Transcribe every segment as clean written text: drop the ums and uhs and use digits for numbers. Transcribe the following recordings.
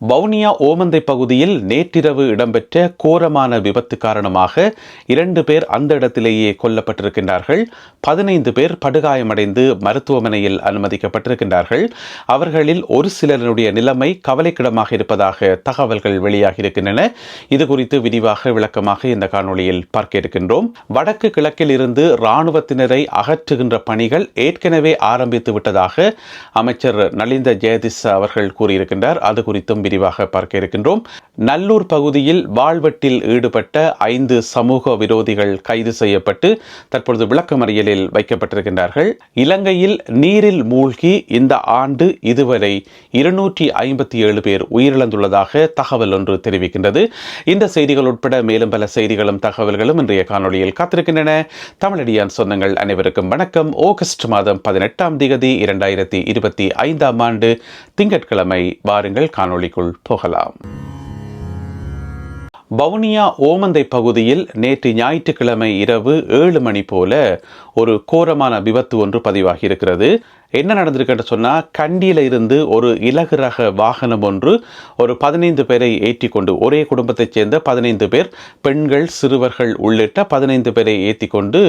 வவுனியா ஓமந்தை பகுதியில் நேற்றிரவு இடம்பெற்ற கோரமான விபத்து காரணமாக 2 பேர் அந்த இடத்திலேயே கொல்லப்பட்டிருக்கின்றார்கள். 15 பேர் படுகாயமடைந்து மருத்துவமனையில் அனுமதிக்கப்பட்டிருக்கின்றார்கள். அவர்களில் ஒரு சிலருடைய நிலைமை கவலைக்கிடமாக இருப்பதாக தகவல்கள் வெளியாகியிருக்கின்றன. இது குறித்து விரிவாக விளக்கமாக இந்த காணொளியில் பார்க்க இருக்கின்றோம். வடக்கு கிழக்கில் இருந்து இராணுவத்தினரை அகற்றுகின்ற பணிகள் ஏற்கனவே ஆரம்பித்து விட்டதாக அமைச்சர் நலிந்த ஜெயதிஸ் அவர்கள் கூறியிருக்கின்றார். அது குறித்தும் விரிவாக பார்க்க இருக்கின்றோம். நல்லூர் பகுதியில் வாழ்வெட்டில் ஈடுபட்ட 5 சமூக விரோதிகள் கைது செய்யப்பட்டு தற்பொழுது விளக்கமறியலில் வைக்கப்பட்டிருக்கின்றார்கள். இலங்கையில் நீரில் மூழ்கி இந்த ஆண்டு இதுவரை 257 பேர் உயிரிழந்துள்ளதாக தகவல் ஒன்று தெரிவிக்கின்றது. இந்த செய்திகள் உட்பட மேலும் பல செய்திகளும் தகவல்களும் இன்றைய காணொளியில் காத்திருக்கின்றன. தமிழடியான் சொந்தங்கள் அனைவருக்கும் வணக்கம். ஆகஸ்ட் மாதம் 18ஆம் தேதி 2025ஆம் ஆண்டு திங்கட்கிழமை. வாருங்கள் காணொளிக்குள் போகலாம். வவுனியா ஓமந்தை பகுதியில் நேற்று ஞாயிற்றுக்கிழமை இரவு 7 மணி போல ஒரு கோரமான விபத்து ஒன்று பதிவாகி இருக்கிறது. என்ன நடந்திருக்கு சொன்னா, கண்டியில இருந்து ஒரு இலகு ரக வாகனம் ஒன்று ஒரு 15 பேரை ஏற்றி கொண்டு, ஒரே குடும்பத்தைச் சேர்ந்த 15 பேர், பெண்கள் சிறுவர்கள் உள்ளிட்ட 15 பேரை ஏற்றி கொண்டு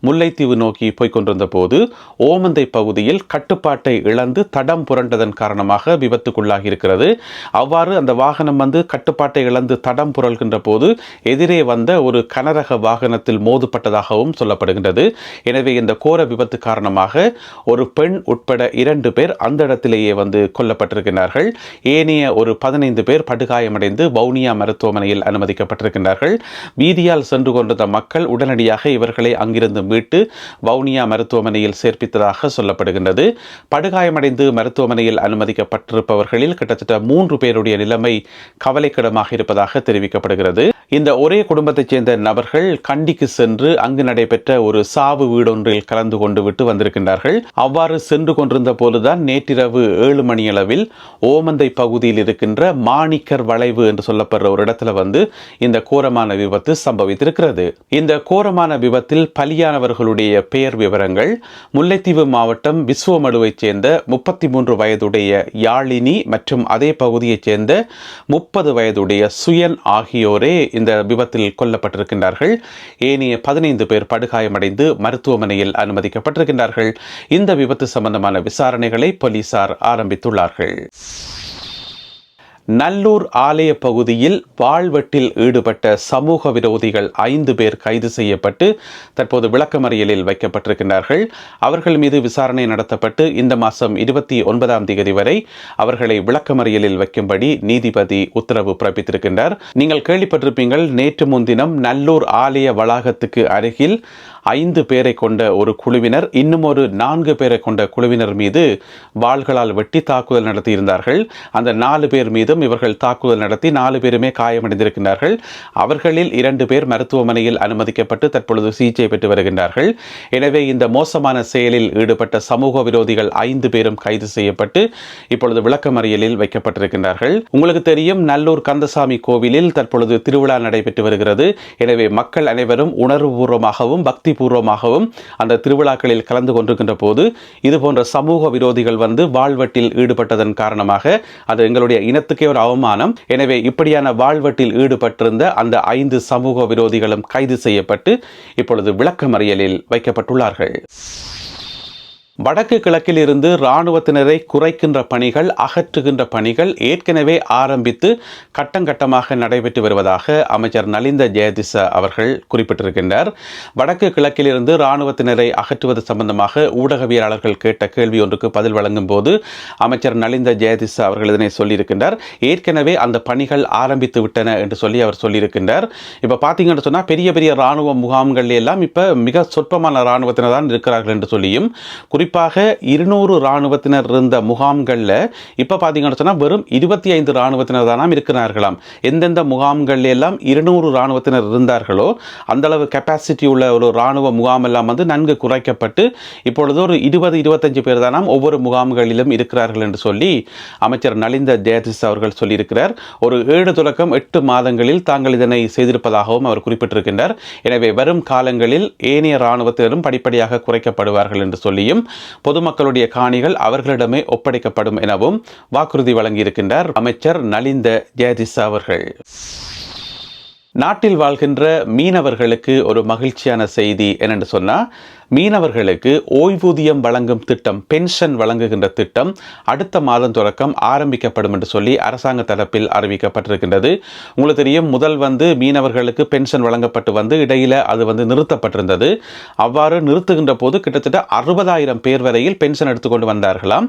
முல்லைத்தீவு நோக்கி போய்கொண்டிருந்த போது ஓமந்தை பகுதியில் கட்டுப்பாட்டை இழந்து தடம் புரண்டதன் காரணமாக விபத்துக்குள்ளாகி இருக்கிறது. அவ்வாறு அந்த வாகனம் கட்டுப்பாட்டை இழந்து தடம் புரள்கின்ற போது எதிரே வந்த ஒரு கனரக வாகனத்தில் மோதுப்பட்டதாகவும் சொல்லப்படுகின்றது. எனவே இந்த கோர விபத்து காரணமாக ஒரு பெண் உட்பட 2 பேர் அந்த இடத்திலேயே கொல்லப்பட்டிருக்கிறார்கள். ஏனைய ஒரு 15 பேர் படுகாயமடைந்து வவுனியா மருத்துவமனையில் அனுமதிக்கப்பட்டிருக்கிறார்கள். வீதியால் சென்று கொண்டிருந்த மக்கள் உடனடியாக இவர்களை அங்கிருந்து மீட்டு வவுனியா மருத்துவமனையில் சேர்ப்பித்ததாக சொல்லப்படுகின்றது. படுகாயமடைந்து மருத்துவமனையில் அனுமதிக்கப்பட்டிருப்பவர்களில் கிட்டத்தட்ட 3 பேருடைய நிலைமை கவலைக்கிடமாக இருப்பதாக தெரிவிக்கப்படுகிறது. இந்த ஒரே குடும்பத்தைச் சேர்ந்த நபர்கள் கண்டிக்கு சென்று அங்கு நடைபெற்ற ஒரு சாவு வீடொன்றில் கலந்து கொண்டு விட்டு வந்திருக்கின்றார்கள். அவ்வாறு சென்று கொண்டிருந்த போதுதான் நேற்றிரவு 7 மணியளவில் ஓமந்தை பகுதியில் இருக்கின்ற மாணிக்கர் வளைவு என்று சொல்லப்படுற ஒரு இடத்துல இந்த கோரமான விபத்து சம்பவித்திருக்கிறது. இந்த கோரமான விபத்தில் பலியானவர்களுடைய பெயர் விவரங்கள்: முல்லைத்தீவு மாவட்டம் விசுவமடுவைச் சேர்ந்த 33 வயதுடைய யாழினி மற்றும் அதே பகுதியைச் சேர்ந்த 30 வயதுடைய சுயன் ஆகியோரே இந்த விபத்தில் கொல்லப்பட்டிருக்கின்றார்கள். ஏனைய 15 பேர் படுகாயமடைந்து மருத்துவமனையில் அனுமதிக்கப்பட்டிருக்கின்றார்கள். இந்த விபத்து சம்பந்தமான விசாரணைகளை போலீசார் ஆரம்பித்துள்ளார்கள். நல்லூர் ஆலய பகுதியில் வாழ்வெட்டில் ஈடுபட்ட சமூக விரோதிகள் 5 பேர் கைது செய்யப்பட்டு தற்போது விளக்கமறியலில் வைக்கப்பட்டிருக்கின்றார்கள். அவர்கள் மீது விசாரணை நடத்தப்பட்டு இந்த மாதம் 29ஆம் தேதி வரை அவர்களை விளக்கமறியலில் வைக்கும்படி நீதிபதி உத்தரவு பிறப்பித்திருக்கின்றார். நீங்கள் கேள்விப்பட்டிருப்பீங்கள், நேற்று முன்தினம் நல்லூர் ஆலய வளாகத்துக்கு அருகில் 5 பேரை கொண்ட ஒரு குழுவினர் இன்னும் ஒரு 4 பேரை கொண்ட குழுவினர் மீது வாள்களால் வெட்டி தாக்குதல் நடத்தியிருந்தார்கள். அந்த 4 பேர் மீதும் இவர்கள் தாக்குதல் நடத்தி 4 பேருமே காயமடைந்திருக்கிறார்கள். அவர்களில் 2 பேர் மருத்துவமனையில் அனுமதிக்கப்பட்டு தற்பொழுது சிகிச்சை பெற்று வருகின்றார்கள். எனவே இந்த மோசமான செயலில் ஈடுபட்ட சமூக விரோதிகள் 5 பேரும் கைது செய்யப்பட்டு இப்பொழுது விளக்கமறியலில் வைக்கப்பட்டிருக்கின்றார்கள். உங்களுக்கு தெரியும், நல்லூர் கந்தசாமி கோவிலில் தற்பொழுது திருவிழா நடைபெற்று வருகிறது. எனவே மக்கள் அனைவரும் உணர்வுபூர்வமாகவும் பக்தி பூர்வமாகவும் அந்த திருவிழாக்களில் கலந்து கொண்டிருக்கின்ற போது இது போன்ற சமூக விரோதிகள் வாழ்வெட்டில் ஈடுபட்டதன் காரணமாக அது எங்களுடைய இனத்துக்கே ஒரு அவமானம். எனவே இப்படியான வாழ்வெட்டில் ஈடுபட்டிருந்த அந்த 5 சமூக விரோதிகளும் கைது செய்யப்பட்டு இப்பொழுது விளக்கமறியலில் வைக்கப்பட்டுள்ளார்கள். வடக்கு கிழக்கில் இருந்து இராணுவத்தினரை குறைக்கின்ற பணிகள், அகற்றுகின்ற பணிகள் ஏற்கனவே ஆரம்பித்து கட்டங்கட்டமாக நடைபெற்று வருவதாக அமைச்சர் நலிந்த ஜெயதிச அவர்கள் குறிப்பிட்டிருக்கின்றார். வடக்கு கிழக்கில் இருந்து இராணுவத்தினரை அகற்றுவது சம்பந்தமாக ஊடகவியலாளர்கள் கேட்ட கேள்வி ஒன்றுக்கு பதில் வழங்கும் போது அமைச்சர் நலிந்த ஜெயதிச அவர்கள் இதனை சொல்லியிருக்கின்றார். ஏற்கனவே அந்த பணிகள் ஆரம்பித்து விட்டன என்று சொல்லி அவர் சொல்லியிருக்கின்றார். இப்போ பார்த்தீங்கன்னு சொன்னால் பெரிய பெரிய இராணுவ முகாம்கள் எல்லாம் இப்போ மிக சொற்பமான இராணுவத்தினர் தான் இருக்கிறார்கள் என்று சொல்லியும், குறிப்பாக 200 இராணுவத்தினர் இருந்த முகாம்களில் இப்போ பார்த்தீங்கன்னு சொன்னால் வெறும் 25 இராணுவத்தினர் தானாம் இருக்கிறார்களாம். எந்தெந்த முகாம்கள் எல்லாம் 200 இராணுவத்தினர் இருந்தார்களோ அந்த அளவு கெப்பாசிட்டி உள்ள ஒரு இராணுவ முகாம் எல்லாம் நன்கு குறைக்கப்பட்டு இப்பொழுது ஒரு 20-25 பேர் தானாம் ஒவ்வொரு முகாம்களிலும் இருக்கிறார்கள் என்று சொல்லி அமைச்சர் நலிந்த ஜெயதிஸ் அவர்கள் சொல்லியிருக்கிறார். ஒரு 7 தொடக்கம் 8 மாதங்களில் தாங்கள் இதனை செய்திருப்பதாகவும் அவர் குறிப்பிட்டிருக்கின்றார். எனவே வரும் காலங்களில் ஏனைய இராணுவத்தினரும் படிப்படியாக குறைக்கப்படுவார்கள் என்று சொல்லியும் பொதுமக்களுடைய காணிகள் அவர்களிடமே ஒப்படைக்கப்படும் எனவும் வாக்குறுதி வழங்கியிருக்கின்றார் அமைச்சர் நலிந்த ஜெயதிச அவர்கள். நாட்டில் வாழ்கின்ற மீனவர்களுக்கு ஒரு மகிழ்ச்சியான செய்தி என்னென்று சொன்னால், மீனவர்களுக்கு ஓய்வூதியம் வழங்கும் திட்டம், பென்ஷன் வழங்குகின்ற திட்டம் அடுத்த மாதம் தொடக்கம் ஆரம்பிக்கப்படும் என்று சொல்லி அரசாங்க தரப்பில் அறிவிக்கப்பட்டிருக்கின்றது. உங்களுக்கு தெரியும், முதல் மீனவர்களுக்கு பென்ஷன் வழங்கப்பட்டு இடையில அது நிறுத்தப்பட்டிருந்தது. அவ்வாறு நிறுத்துகின்ற போது கிட்டத்தட்ட 60,000 பேர் வரையில் பென்ஷன் எடுத்துக்கொண்டு வந்தார்களாம்.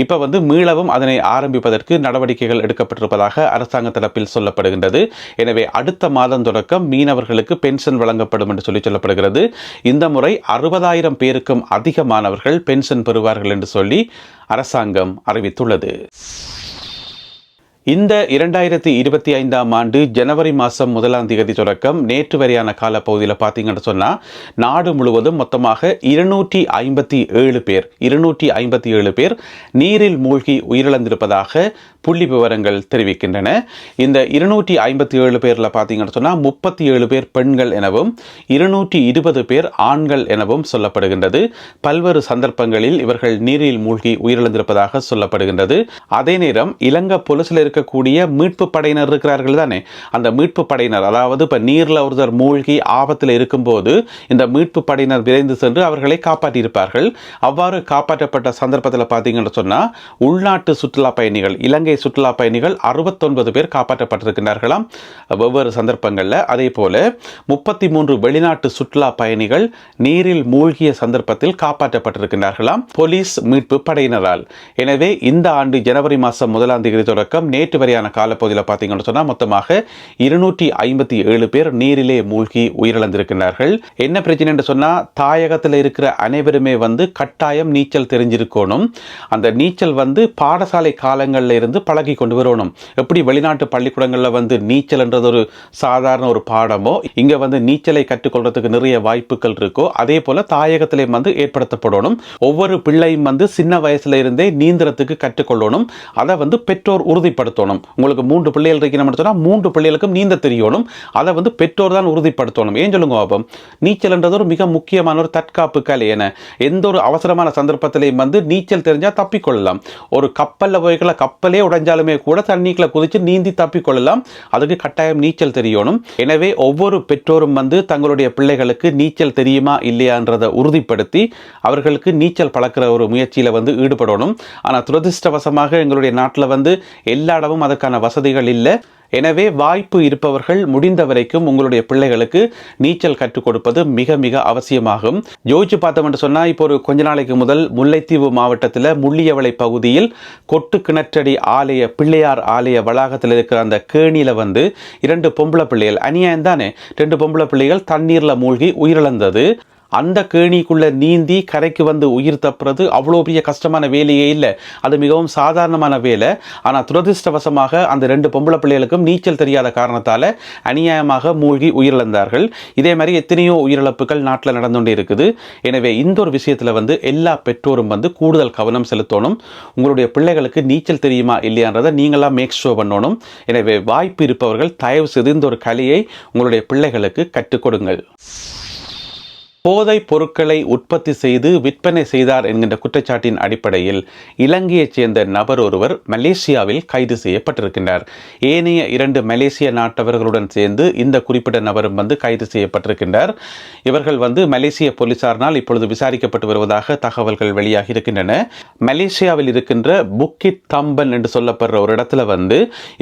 இப்போ மீளவும் அதனை ஆரம்பிப்பதற்கு நடவடிக்கைகள் எடுக்கப்பட்டிருப்பதாக அரசாங்க தரப்பில் சொல்லப்படுகின்றது. எனவே அடுத்த மாதம் தொடக்கம் மீனவர்களுக்கு பென்ஷன் வழங்கப்படும் என்று சொல்லப்படுகிறது. இந்த முறை 60,000 பேருக்கும் அதிகமானவர்கள் பென்ஷன் பெறுவார்கள் என்று சொல்லி அரசாங்கம் அறிவித்துள்ளது. இந்த 2025ஆம் ஆண்டு ஜனவரி மாதம் 1ஆம் தேதி தொடக்கம் நேற்று வரையான காலப்பகுதியில் பார்த்தீங்கன்னு சொன்னால், நாடு முழுவதும் மொத்தமாக 257 பேர் நீரில் மூழ்கி உயிரிழந்திருப்பதாக புள்ளி விவரங்கள் தெரிவிக்கின்றன. இந்த 257 பேரில் பார்த்தீங்கன்னு சொன்னால் 37 பேர் பெண்கள் எனவும் 220 பேர் ஆண்கள் எனவும் சொல்லப்படுகின்றது. பல்வேறு சந்தர்ப்பங்களில் இவர்கள் நீரில் மூழ்கி உயிரிழந்திருப்பதாக சொல்லப்படுகின்றது. அதே நேரம் இலங்கை போலீசில் இருக்கக்கூடிய மீட்பு படையினர் இருக்கிறார்கள் தானே, அந்த மீட்பு படையினர், அதாவது இப்போ நீரில் ஒருத்தர் மூழ்கி ஆபத்தில் இருக்கும்போது இந்த மீட்பு படையினர் விரைந்து சென்று அவர்களை காப்பாற்றியிருப்பார்கள். அவ்வாறு காப்பாற்றப்பட்ட சந்தர்ப்பத்தில் பார்த்தீங்கன்னு சொன்னால், உள்நாட்டு சுற்றுலா பயணிகள், இலங்கை சுற்றுலா பயணிகள் 69 பேர் காப்பாற்றப்பட்டிருக்கிறார்களாம் வெவ்வேறு சந்தர்ப்பங்களில். அதே போல 33 வெளிநாட்டு சுற்றுலா பயணிகள் நீரில் மூழ்கிய சந்தர்ப்பத்தில் காப்பாற்றப்பட்டிருக்கிறார்களாம் போலீஸ் மீட்பு படையினரால். எனவே இந்த ஆண்டு ஜனவரி மாதம் 1ஆம் தேதி தொடக்கம் நேற்று வரையான காலப்பகுதியில் பார்த்தீங்கன்னு சொன்னால் மொத்தமாக 257 பேர் நீரிலே மூழ்கி உயிரிழந்திருக்கிறார்கள். என்ன பிரச்சனை என்று சொன்னால், தாயகத்தில் இருக்கிற அனைவருமே கட்டாயம் நீச்சல் தெரிஞ்சிருக்கணும். அந்த நீச்சல் பாடசாலை காலங்களில் இருந்து பழகி கொண்டு வரணும். எப்படி வெளிநாட்டு பள்ளிக்கூடங்களில் நீச்சல் என்றது ஒரு சாதாரண ஒரு பாடமோ, இங்கே நீச்சலை கற்றுக்கொள்றதுக்கு நிறைய வாய்ப்புகள் இருக்கோ, அதே போல தாயகத்திலே ஏற்படுத்தப்படணும். ஒவ்வொரு பிள்ளையும் சின்ன வயசுல இருந்தே நீந்தறதுக்கு கற்றுக்கொள்ளணும். அதை பெற்றோர் உறுதிப்படுத்தணும். உங்களுக்கு 3 பிள்ளைகள் இருக்கணும்னு சொன்னா 3 பிள்ளைகளுக்கும் நீந்த தெரியணும். அதை பெற்றோர் தான் உறுதிப்படுத்தணும். ஏன் சொல்லுங்க பாப்போம். நீச்சல் என்றது ஒரு மிக முக்கியமான ஒரு தற்காப்பு கலை. என எந்த ஒரு அவசரமான சந்தர்ப்பத்திலையும் நீச்சல் தெரிஞ்சா தப்பிக்கொள்ளலாம். ஒரு கப்பல்ல போய்க்கல, கப்பலே உடைஞ்சாலுமே கூட தண்ணிக்குள்ள குதிச்சு நீந்தி தப்பிக்கொள்ளலாம். அதுக்கு கட்டாயம் நீச்சல் தெரியணும். எனவே ஒவ்வொரு பெற்றோரும் தங்களுடைய பிள்ளைகளுக்கு நீச்சல் தெரியுமா இல்லையான்றதை உறுதிப்படுத்தி அவர்களுக்கு நீச்சல் பழக்கிற ஒரு முயற்சியில ஈடுபடணும். ஆனா துரதிர்ஷ்டவசமாக எங்களுடைய நாட்டில் எல்லா இடமும் அதற்கான வசதிகள் இல்லை. எனவே வாய்ப்பு இருப்பவர்கள் முடிந்த வரைக்கும் உங்களுடைய பிள்ளைகளுக்கு நீச்சல் கற்றுக் கொடுப்பது மிக மிக அவசியமாகும். யோசிச்சு பார்த்தோம் என்று சொன்னால், இப்போ ஒரு கொஞ்ச நாளைக்கு முதல் முல்லைத்தீவு மாவட்டத்தில் முள்ளியவளை பகுதியில் கொட்டு கிணற்றடி ஆலய பிள்ளையார் ஆலய வளாகத்தில் இருக்கிற அந்த கேணியில் 2 பொம்பளை பிள்ளைகள், அநியாயம் தானே, 2 பொம்பளை பிள்ளைகள் தண்ணீரில் மூழ்கி உயிரிழந்தது. அந்த கேணிக்குள்ள நீந்தி கரைக்கு உயிர் தப்புறது அவ்வளோ பெரிய கஷ்டமான வேலையே இல்லை. அது மிகவும் சாதாரணமான வேலை. ஆனால் துரதிர்ஷ்டவசமாக அந்த 2 பொம்பளை பிள்ளைகளுக்கும் நீச்சல் தெரியாத காரணத்தால் அநியாயமாக மூழ்கி உயிரிழந்தார்கள். இதே மாதிரி எத்தனையோ உயிரிழப்புகள் நாட்டில் நடந்து கொண்டே இருக்குது. எனவே இந்த ஒரு விஷயத்தில் எல்லா பெற்றோரும் கூடுதல் கவனம் செலுத்தணும். உங்களுடைய பிள்ளைகளுக்கு நீச்சல் தெரியுமா இல்லையான்றதை நீங்களாம் மேக் ஷோ பண்ணணும். எனவே வாய்ப்பு இருப்பவர்கள் தயவு செய்து இந்த ஒரு கலையை உங்களுடைய பிள்ளைகளுக்கு கற்றுக் கொடுங்கள். போதைப் பொருட்களை உற்பத்தி செய்து விற்பனை செய்தார் என்கின்ற குற்றச்சாட்டின் அடிப்படையில் இலங்கையைச் சேர்ந்த நபர் ஒருவர் மலேசியாவில் கைது செய்யப்பட்டிருக்கின்றார். ஏனைய 2 மலேசிய நாட்டவர்களுடன் சேர்ந்து இந்த குறிப்பிட்ட நபரும் கைது செய்யப்பட்டிருக்கின்றார். இவர்கள் மலேசிய போலீசாரினால் இப்பொழுது விசாரிக்கப்பட்டு வருவதாக தகவல்கள் வெளியாகி இருக்கின்றன. மலேசியாவில் இருக்கின்ற புக்கிட் தம்பன் என்று சொல்லப்படுற ஒரு இடத்துல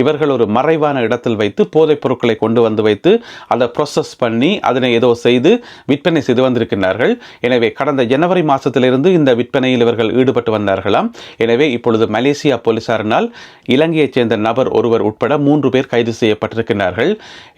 இவர்கள் ஒரு மறைவான இடத்தில் வைத்து போதைப் பொருட்களை கொண்டு வைத்து அதை ப்ராசஸ் பண்ணி அதனை ஏதோ செய்து விற்பனை செய்து வந்திருக்கிறார்கள். எனவே கடந்த ஜனவரி மாதத்திலிருந்து இந்த விற்பனையில் இவர்கள் ஈடுபட்டு வந்தார்களாம். எனவே இப்பொழுது மலேசியா போலீசாரினால் இலங்கையைச் சேர்ந்த நபர் ஒருவர் உட்பட 3 பேர் கைது செய்யப்பட்டிருக்கிறார்கள்.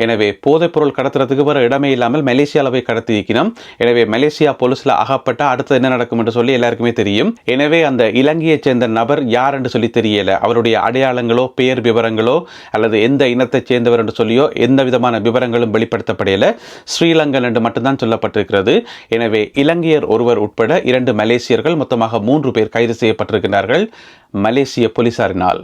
எனவே போதைப் பொருள் கடத்துறதுக்கு வர இடமே இல்லாமல் மலேசியாவில் போய் கடத்தி வைக்கணும். எனவே மலேசியா போலீஸ்ல அகப்பட்ட அடுத்து என்ன நடக்கும் என்று சொல்லி எல்லாருக்குமே தெரியும். எனவே அந்த இலங்கையைச் சேர்ந்த நபர் யார் என்று சொல்லி தெரியல. அவருடைய அடையாளங்களோ பெயர் விவரங்களோ அல்லது எந்த இனத்தைச் சேர்ந்தவர் என்று சொல்லியோ எந்த விதமான விவரங்களும் வெளிப்படுத்தப்படையில. ஸ்ரீலங்கன் என்று மட்டும்தான் சொல்லப்பட்டிருக்கிறது. எனவே இலங்கையர் ஒருவர் உட்பட 2 மலேசியர்கள் மொத்தமாக 3 பேர் கைது செய்யப்பட்டிருக்கிறார்கள் மலேசிய போலீசாரினால்.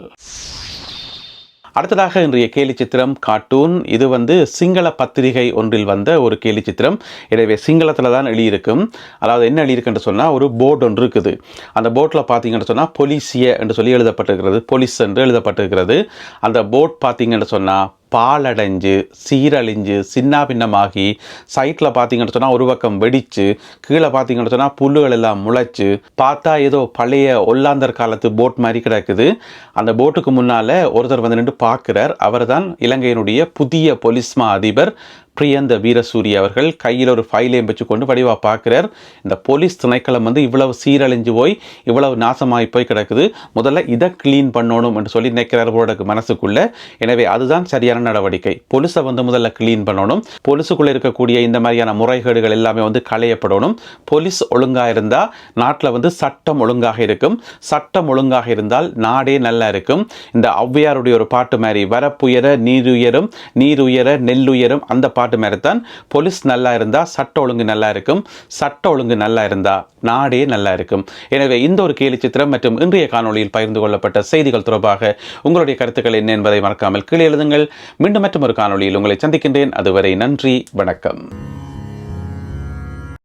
அடுத்ததாக இன்றைய கேலி சித்திரம் கார்ட்டூன். இது சிங்கள பத்திரிகை ஒன்றில் வந்த ஒரு கேலி சித்திரம். எனவே சிங்களத்தில் தான் எழுதியிருக்கும். அதாவது என்ன எழுதியிருக்குன்னு சொன்னால், ஒரு போர்டு ஒன்று இருக்குது. அந்த போர்டில் பார்த்தீங்கன்னு சொன்னால் பொலிசிய என்று சொல்லி எழுதப்பட்டிருக்கிறது, போலீஸ் என்று எழுதப்பட்டிருக்கிறது. அந்த போர்ட் பார்த்தீங்கன்னு சொன்னால் பாலடைஞ்சு சீரழிஞ்சு சின்ன பின்னமாகி சைட்டில் பார்த்தீங்கன்னு சொன்னால் ஒரு பக்கம் வெடித்து கீழே பார்த்தீங்கன்னு சொன்னால் புல்லுகள் எல்லாம் முளைச்சு பார்த்தா ஏதோ பழைய ஒல்லாந்தர் காலத்து போட் மாதிரி கிடக்குது. அந்த போட்டுக்கு முன்னால் ஒருத்தர் நின்று பார்க்குறார். அவர் தான் இலங்கையினுடைய புதிய போலீஸ் மா அதிபர் பிரியந்த வீரசூரிய அவர்கள். கையில் ஒரு ஃபைலையும் வச்சு கொண்டு வடிவாக பார்க்குறார். இந்த போலீஸ் திணைக்களம் இவ்வளவு சீரழிஞ்சு போய் இவ்வளவு நாசமாகி போய் கிடக்குது, முதல்ல இதை கிளீன் பண்ணணும் என்று சொல்லி நினைக்கிறார் மனசுக்குள்ள. எனவே அதுதான் சரியான நடவடிக்கை. போலீஸை முதல்ல கிளீன் பண்ணணும். போலீஸுக்குள்ளே இருக்கக்கூடிய இந்த மாதிரியான முறைகேடுகள் எல்லாமே களையப்படணும். போலீஸ் ஒழுங்காக இருந்தால் நாட்டில் சட்டம் ஒழுங்காக இருக்கும். சட்டம் ஒழுங்காக இருந்தால் நாடே நல்லா இருக்கும். இந்த ஔவையாருடைய ஒரு பாட்டு மாதிரி, வரப்புயர நீருயரும் நீருயர நெல்லுயரும், அந்த பாட்டு மாதிரி தான் போலீஸ் நல்லா இருந்தா சட்ட ஒழுங்கு நல்லா இருக்கும். சட்ட ஒழுங்கு நல்லா இருந்தா நாடே நல்லா இருக்கும். எனவே இந்த ஒரு கேலி சித்திரம் மற்றும் இன்றைய காணொளியில் பகிர்ந்து கொள்ளப்பட்ட செய்திகள் தொடர்பாக உங்களுடைய கருத்துக்கள் என்ன என்பதை மறக்காமல் கீழே எழுதுங்கள். மீண்டும் மற்றொரு காணொளியில் உங்களை சந்திக்கின்றேன். அதுவரை நன்றி, வணக்கம்.